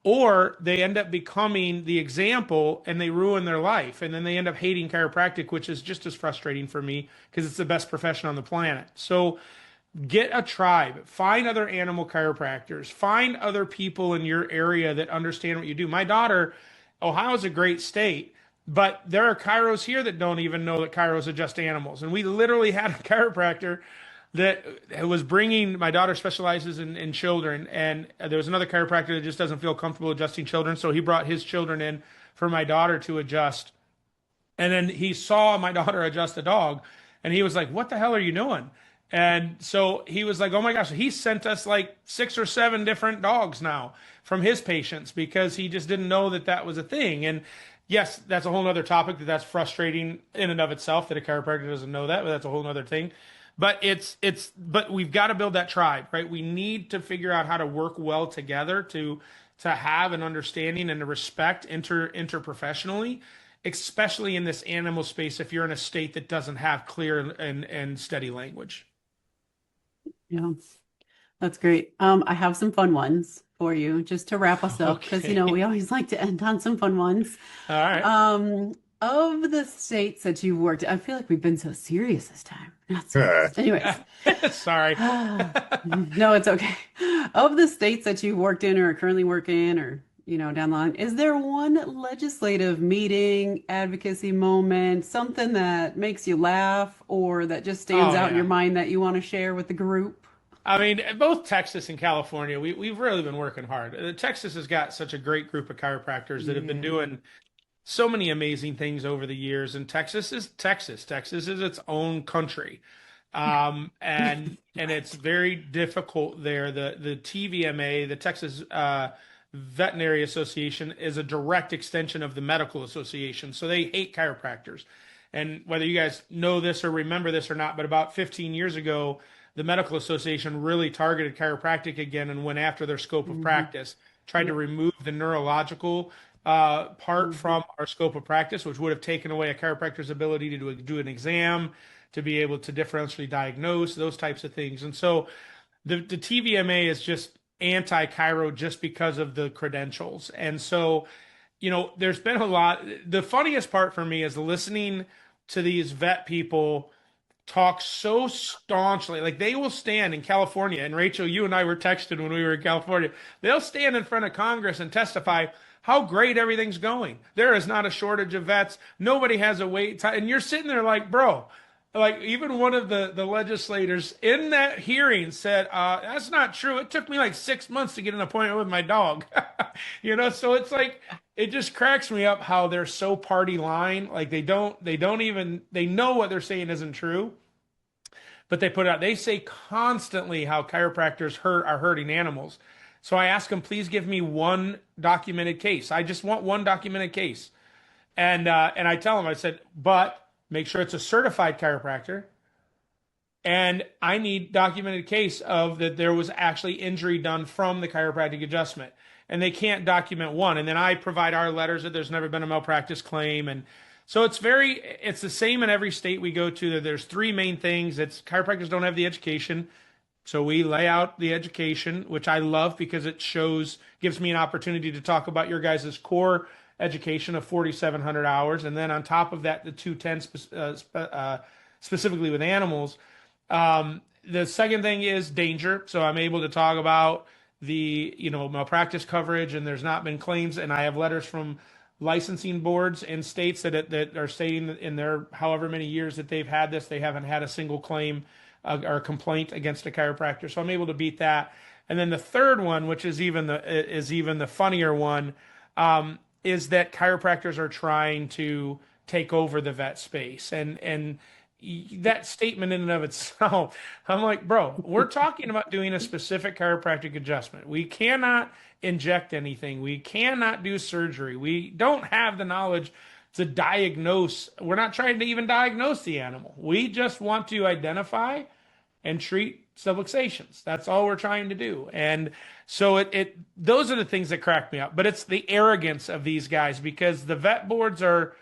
or they end up becoming the example and they ruin their life. And then they end up hating chiropractic, which is just as frustrating for me because it's the best profession on the planet. So get a tribe, find other animal chiropractors, find other people in your area that understand what you do. My daughter, Ohio's a great state, but there are chiros here that don't even know that chiros adjust animals. And we literally had a chiropractor that was bringing, my daughter specializes in children, and there was another chiropractor that just doesn't feel comfortable adjusting children, so he brought his children in for my daughter to adjust. And then he saw my daughter adjust a dog, and he was like, "What the hell are you doing?" And so he was like, oh my gosh, he sent us like 6 or 7 different dogs now from his patients because he just didn't know that that was a thing. And yes, that's a whole other topic that's frustrating in and of itself that a chiropractor doesn't know that, but that's a whole other thing. But but we've got to build that tribe, right? We need to figure out how to work well together to have an understanding and a respect interprofessionally, especially in this animal space if you're in a state that doesn't have clear and steady language. Yeah, that's great. I have some fun ones for you just to wrap us up because, Okay. we always like to end on some fun ones. All right. Of the states that you've worked, I feel like we've been so serious this time. Not serious. Anyways, Sorry. no, it's okay. Of the states that you've worked in or currently work in or, down the line, is there one legislative meeting, advocacy moment, something that makes you laugh or that just stands Oh out in your yeah. mind that you want to share with the group? I mean, both Texas and California, we've really been working hard. Texas has got such a great group of chiropractors that have been Yeah. doing so many amazing things over the years. And Texas is Texas. Texas is its own country. And it's very difficult there. The TVMA, the Texas Veterinary Association, is a direct extension of the medical association. So they hate chiropractors. And whether you guys know this or remember this or not, but about 15 years ago, the medical association really targeted chiropractic again and went after their scope of Hmm. practice, tried to Yeah. remove the neurological part Hmm. from our scope of practice, which would have taken away a chiropractor's ability to do an exam, to be able to differentially diagnose those types of things. And so the TVMA is just anti-chiro just because of the credentials. And so, there's been a lot. The funniest part for me is listening to these vet people talk so staunchly. Like they will stand in California, and Rachel, you and I were texting when we were in California. They'll stand in front of Congress and testify how great everything's going. There is not a shortage of vets. Nobody has a wait time. And you're sitting there like, bro, like even one of the legislators in that hearing said, that's not true. It took me like 6 months to get an appointment with my dog. So it's like it just cracks me up how they're so party line. Like they don't even they know what they're saying isn't true, but they put out they say constantly how chiropractors are hurting animals. So I ask them, please give me one documented case. I just want one documented case. And I tell them, I said, but make sure it's a certified chiropractor. And I need documented case of that there was actually injury done from the chiropractic adjustment. And they can't document one. And then I provide our letters that there's never been a malpractice claim. And so it's the same in every state we go to. That there's three main things. It's chiropractors don't have the education. So we lay out the education, which I love because it gives me an opportunity to talk about your guys' core education of 4,700 hours. And then on top of that, the 210 specifically with animals. The second thing is danger. So I'm able to talk about the, malpractice coverage and there's not been claims. And I have letters from licensing boards in states that are stating in their however many years that they've had this, they haven't had a single claim or complaint against a chiropractor. So I'm able to beat that. And then the third one, which is even the funnier one, is that chiropractors are trying to take over the vet space. And that statement in and of itself, I'm like, bro, we're talking about doing a specific chiropractic adjustment. We cannot inject anything. We cannot do surgery. We don't have the knowledge to diagnose. We're not trying to even diagnose the animal. We just want to identify and treat subluxations. That's all we're trying to do. And so those are the things that crack me up. But it's the arrogance of these guys because the vet boards are,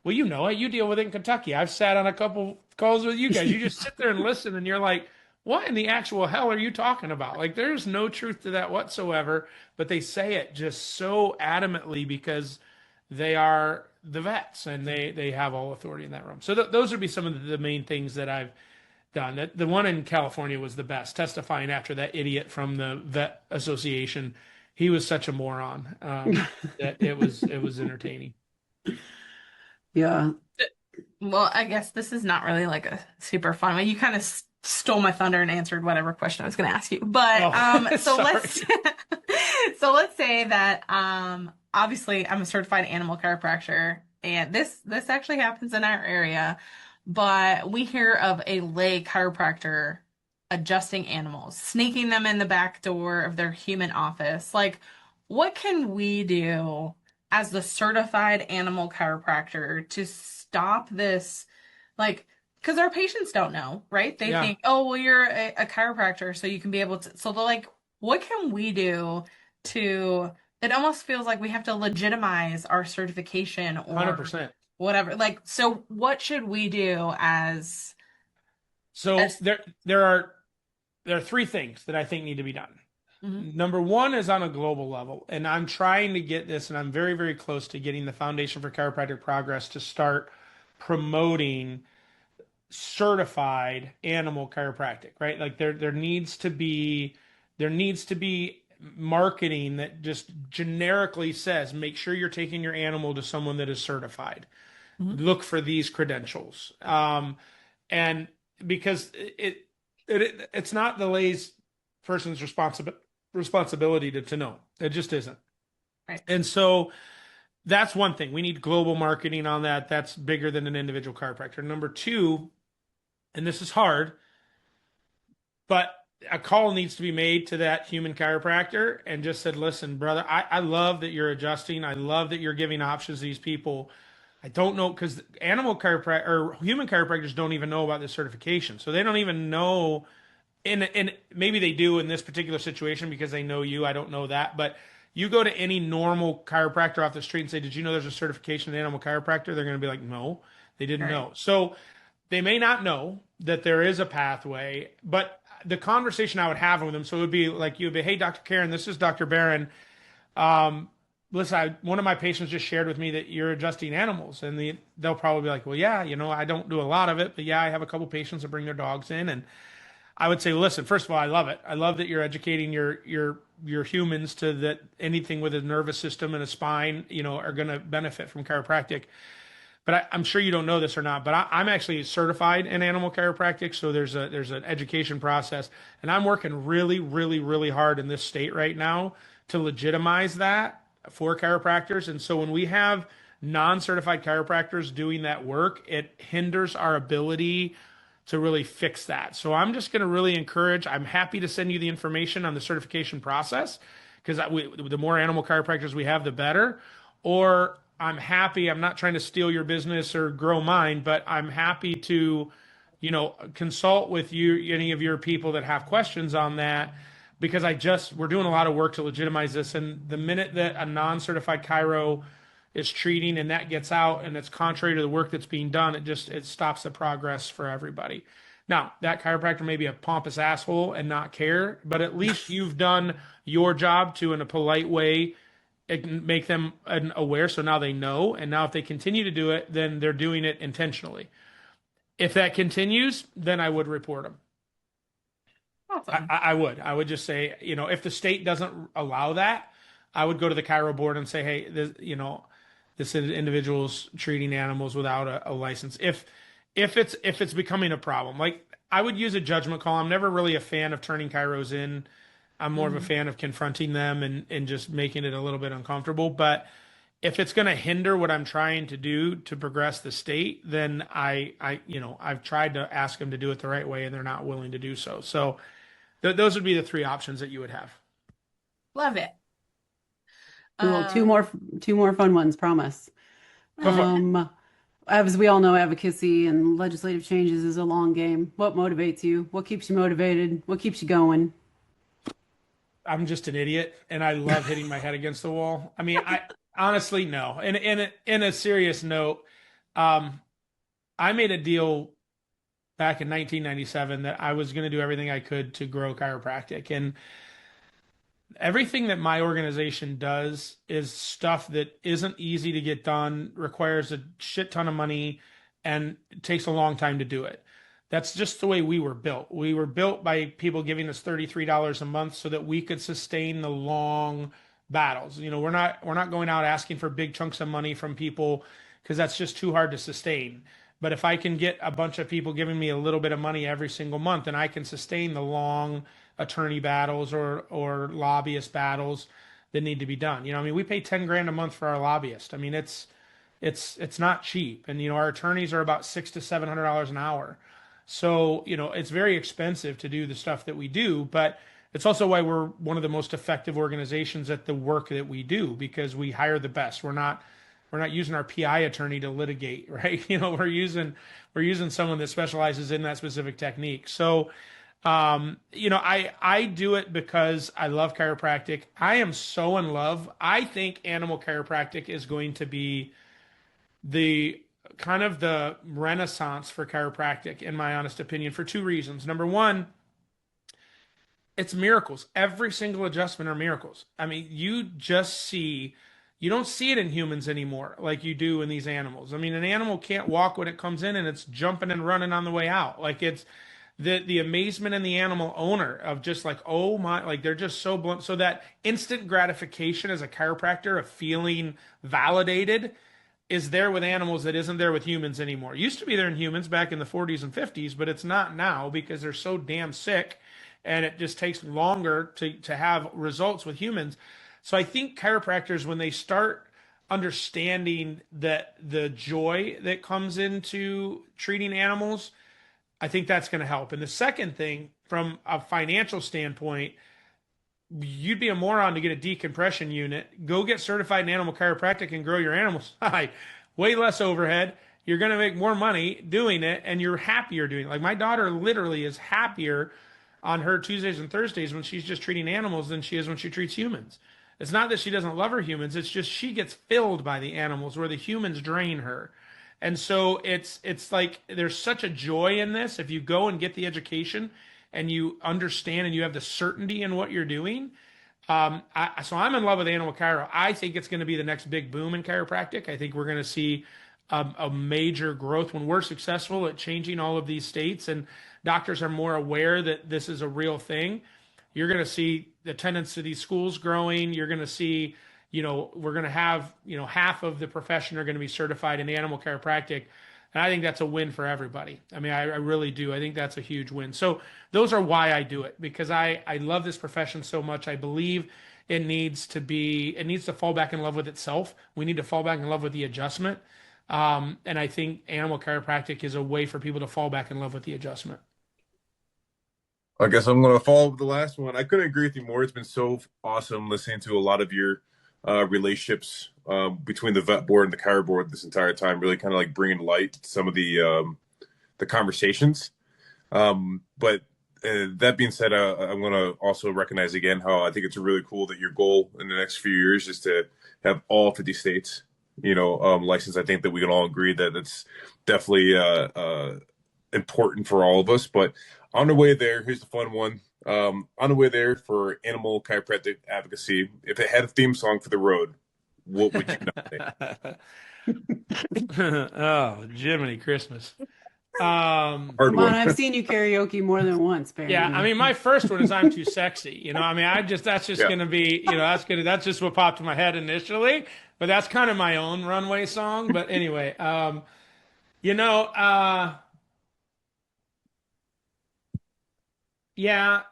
well, you deal with it in Kentucky. I've sat on a couple calls with you guys. You just sit there and listen and you're like, what in the actual hell are you talking about? Like there's no truth to that whatsoever, but they say it just so adamantly because they are the vets and they have all authority in that room. So those would be some of the main things that I've done. The one in California was the best, testifying after that idiot from the vet association. He was such a moron that it was entertaining. Yeah. Well, I guess this is not really like a super fun one. You kind of stole my thunder and answered whatever question I was going to ask you. But so sorry. let's say that obviously I'm a certified animal chiropractor, and this actually happens in our area. But we hear of a lay chiropractor adjusting animals, sneaking them in the back door of their human office. Like, what can we do as the certified animal chiropractor to stop this? Like, because our patients don't know, right? They Yeah, think, oh, well, you're a chiropractor, so you can be able to. So they're like, what can we do to? It almost feels like we have to legitimize our certification or 100%. whatever. Like, so what should we do So as there are three things that I think need to be done. Mhm. Number one is on a global level, and I'm trying to get this, and I'm very, very close to getting the Foundation for Chiropractic Progress to start promoting certified animal chiropractic, right? Like there needs to be marketing that just generically says make sure you're taking your animal to someone that is certified. Mhm. Look for these credentials. And because it's not the lay's person's responsibility to know. It just isn't. Right. And so that's one thing. We need global marketing on that. That's bigger than an individual chiropractor. Number two, and this is hard, but a call needs to be made to that human chiropractor and just said, listen, brother, I love that you're adjusting. I love that you're giving options to these people. I don't know because animal chiropractor or human chiropractors don't even know about this certification. So they don't even know and maybe they do in this particular situation because they know you. I don't know that, but you go to any normal chiropractor off the street and say, "Did you know there's a certification in animal chiropractor?" They're going to be like, "No, they didn't Right. know." So they may not know that there is a pathway, but the conversation I would have with them, so it would be like you would be, "Hey, Dr. Karen, this is Dr. Bharon. Um, listen, one of my patients just shared with me that you're adjusting animals, and they'll probably be like, well, yeah, I don't do a lot of it, but yeah, I have a couple patients that bring their dogs in, and I would say, listen, first of all, I love it. I love that you're educating your humans to that anything with a nervous system and a spine, are going to benefit from chiropractic. But I'm sure you don't know this or not, but I'm actually certified in animal chiropractic, so there's an education process, and I'm working really, really, really hard in this state right now to legitimize that for chiropractors. And so when we have non-certified chiropractors doing that work, it hinders our ability to really fix that. So I'm just going to really encourage. I'm happy to send you the information on the certification process because the more animal chiropractors we have, the better. Or I'm happy. I'm not trying to steal your business or grow mine, but I'm happy to, consult with you, any of your people that have questions on that, because we're doing a lot of work to legitimize this. And the minute that a non-certified chiro is treating and that gets out and it's contrary to the work that's being done, it stops the progress for everybody. Now, that chiropractor may be a pompous asshole and not care, but at least you've done your job to, in a polite way, make them aware so now they know. And now if they continue to do it, then they're doing it intentionally. If that continues, then I would report them. Awesome. I would just say, if the state doesn't allow that, I would go to the Chiro board and say, hey, this individual's treating animals without a license. If it's becoming a problem, like I would use a judgment call. I'm never really a fan of turning chiros in. I'm more of a Mhm. fan of confronting them and just making it a little bit uncomfortable. But if it's going to hinder what I'm trying to do to progress the state, then I've tried to ask them to do it the right way, and they're not willing to do so. So those would be the three options that you would have. Love it. Well, Um, two more fun ones, promise. Go for it. As we all know, advocacy and legislative changes is a long game. What motivates you? What keeps you motivated? What keeps you going? I'm just an idiot, and I love hitting my head against the wall. I mean, I honestly no. And in a serious note, um, I made a deal back in 1997 that I was going to do everything I could to grow chiropractic, and everything that my organization does is stuff that isn't easy to get done, requires a shit ton of money, and it takes a long time to do it. That's just the way we were built. We were built by people giving us $33 a month so that we could sustain the long battles. We're not going out asking for big chunks of money from people because that's just too hard to sustain. But if I can get a bunch of people giving me a little bit of money every single month, then I can sustain the long attorney battles or lobbyist battles that need to be done. I mean, we pay 10 grand a month for our lobbyist. I mean, it's not cheap. And our attorneys are about $600 to $700 an hour. So, it's very expensive to do the stuff that we do, but it's also why we're one of the most effective organizations at the work that we do, because we hire the best. We're not using our PI attorney to litigate, right? We're using someone that specializes in that specific technique. So, I do it because I love chiropractic. I am so in love. I think animal chiropractic is going to be the kind of the renaissance for chiropractic, in my honest opinion, for two reasons. Number one, it's miracles. Every single adjustment are miracles. I mean, you don't see it in humans anymore like you do in these animals. I mean, an animal can't walk when it comes in and it's jumping and running on the way out. Like, it's the amazement in the animal owner of just like, oh my, like they're just so blunt. So that instant gratification as a chiropractor of feeling validated is there with animals that isn't there with humans anymore. It used to be there in humans back in the 40s and 50s, but it's not now because they're so damn sick and it just takes longer to have results with humans. So I think chiropractors, when they start understanding that the joy that comes into treating animals, I think that's going to help. And the second thing, from a financial standpoint, you'd be a moron to get a decompression unit. Go get certified in animal chiropractic and grow your animals. Way less overhead. You're going to make more money doing it, and you're happier doing it. Like, my daughter literally is happier on her Tuesdays and Thursdays when she's just treating animals than she is when she treats humans. It's not that she doesn't love her humans. It's just she gets filled by the animals where the humans drain her. And so it's like there's such a joy in this if you go and get the education and you understand and you have the certainty in what you're doing. So I'm in love with animal chiro. I think it's going to be the next big boom in chiropractic. I think we're going to see a major growth when we're successful at changing all of these states and doctors are more aware that this is a real thing. You're going to see the attendance to these schools growing. You're going to see, we're going to have, half of the profession are going to be certified in animal chiropractic. And I think that's a win for everybody. I mean, I really do. I think that's a huge win. So those are why I do it, because I love this profession so much. I believe it needs to fall back in love with itself. We need to fall back in love with the adjustment. And I think animal chiropractic is a way for people to fall back in love with the adjustment. I guess I'm going to follow up with the last one. I couldn't agree with you more. It's been so awesome listening to a lot of your relationships between the vet board and the chiro board this entire time, really kind of like bringing light to some of the conversations. But that being said, I'm going to also recognize again how I think it's really cool that your goal in the next few years is to have all 50 states, licensed. I think that we can all agree that it's definitely important for all of us. But on the way there, here's the fun one. On the way there for animal chiropractic advocacy, if it had a theme song for the road, what would you nominate? Oh, Jiminy Christmas. Come on, I've seen you karaoke more than once, Barry. Yeah, I mean, my first one is "I'm Too Sexy." I mean, that's just gonna be, that's just what popped in my head initially. But that's kind of my own runway song. But anyway, yeah.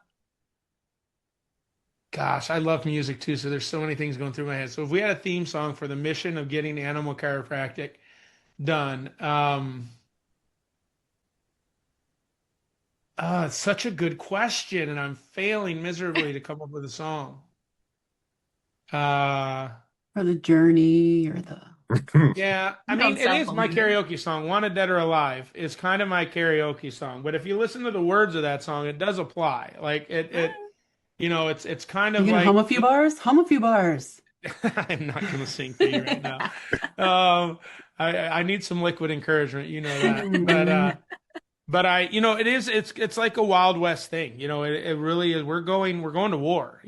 Gosh, I love music too, so there's so many things going through my head. So if we had a theme song for the mission of getting animal chiropractic done, it's such a good question, and I'm failing miserably to come up with a song. Or the journey, or the yeah, I mean, it is my karaoke song. "Wanted Dead or Alive" is kind of my karaoke song, but if you listen to the words of that song, it does apply. Like it's kind of like hum a few bars. Hum a few bars. I'm not going to sing for you right now. I need some liquid encouragement, that. But it's like a Wild West thing. It really is. We're going to war.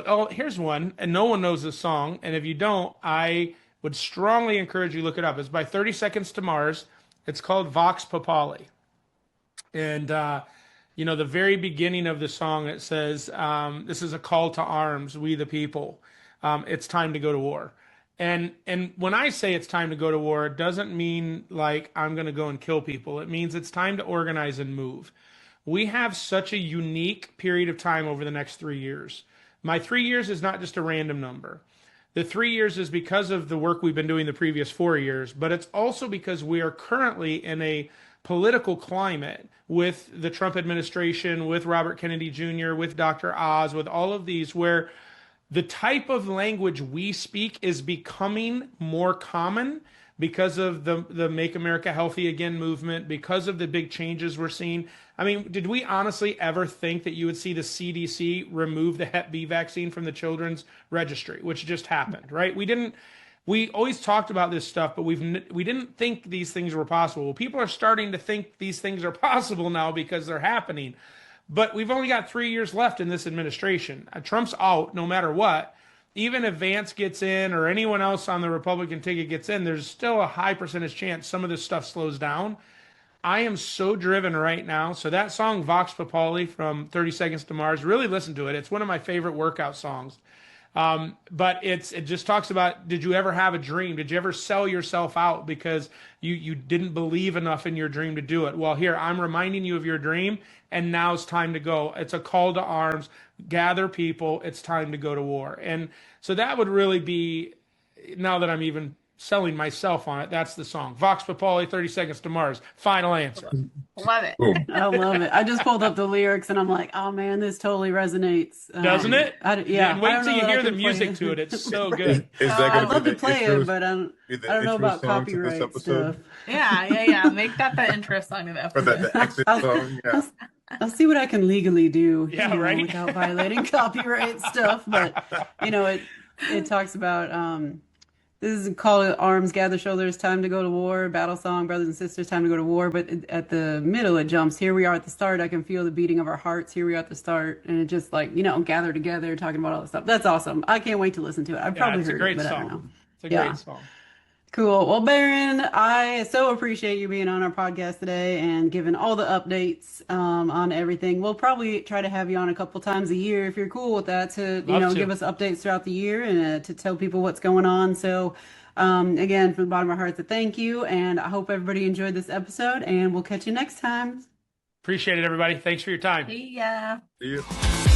Oh, here's one, and no one knows this song. And if you don't, I would strongly encourage you to look it up. It's by 30 Seconds to Mars. It's called Vox Populi. And, the very beginning of the song, it says, this is a call to arms, we the people. It's time to go to war. And when I say it's time to go to war, it doesn't mean like I'm going to go and kill people. It means it's time to organize and move. We have such a unique period of time over the next 3 years. My 3 years is not just a random number. The 3 years is because of the work we've been doing the previous 4 years, but it's also because we are currently in a political climate with the Trump administration, with Robert Kennedy Jr., with Dr. Oz, with all of these, where the type of language we speak is becoming more common because of the Make America Healthy Again movement, because of the big changes we're seeing. I mean, did we honestly ever think that you would see the CDC remove the Hep B vaccine from the children's registry, which just happened, right? We always talked about this stuff, but we didn't think these things were possible. Well, people are starting to think these things are possible now because they're happening. But we've only got 3 years left in this administration. Trump's out no matter what. Even if Vance gets in or anyone else on the Republican ticket gets in, there's still a high percentage chance some of this stuff slows down. I am so driven right now. So that song, Vox Populi from 30 Seconds to Mars, really listen to it. It's one of my favorite workout songs. But it just talks about, did you ever have a dream? Did you ever sell yourself out because you didn't believe enough in your dream to do it? Well, here, I'm reminding you of your dream, and now it's time to go. It's a call to arms, gather people, it's time to go to war. And so that would really be, now that I'm even selling myself on it, that's the song. Vox Populi, 30 Seconds to Mars. Final answer. Love it. I love it. I just pulled up the lyrics and I'm like, oh man, this totally resonates. Doesn't it? Yeah. And wait till you hear the music to it. It's so good. Is that I'd gonna love be to the play intro- it, but I be the don't know intro about song to this copyright episode? stuff. Yeah. Make that the intro song of the Or episode. the exit song? Yeah. I'll see what I can legally do, Yeah, right? without violating copyright stuff. But it talks about this is a call to arms, gather shoulders, time to go to war, battle song, brothers and sisters, time to go to war. But at the middle, it jumps. Here we are at the start. I can feel the beating of our hearts. Here we are at the start. And it just gather together, talking about all this stuff. That's awesome. I can't wait to listen to it. I've probably it's a heard great it, but song. I don't know. It's a Yeah. great song. Cool. Well, Bharon, I so appreciate you being on our podcast today and giving all the updates on everything. We'll probably try to have you on a couple times a year if you're cool with that to give us updates throughout the year and to tell people what's going on. So again, from the bottom of our hearts, a thank you, and I hope everybody enjoyed this episode, and we'll catch you next time. Appreciate it, everybody. Thanks for your time. See ya. See you.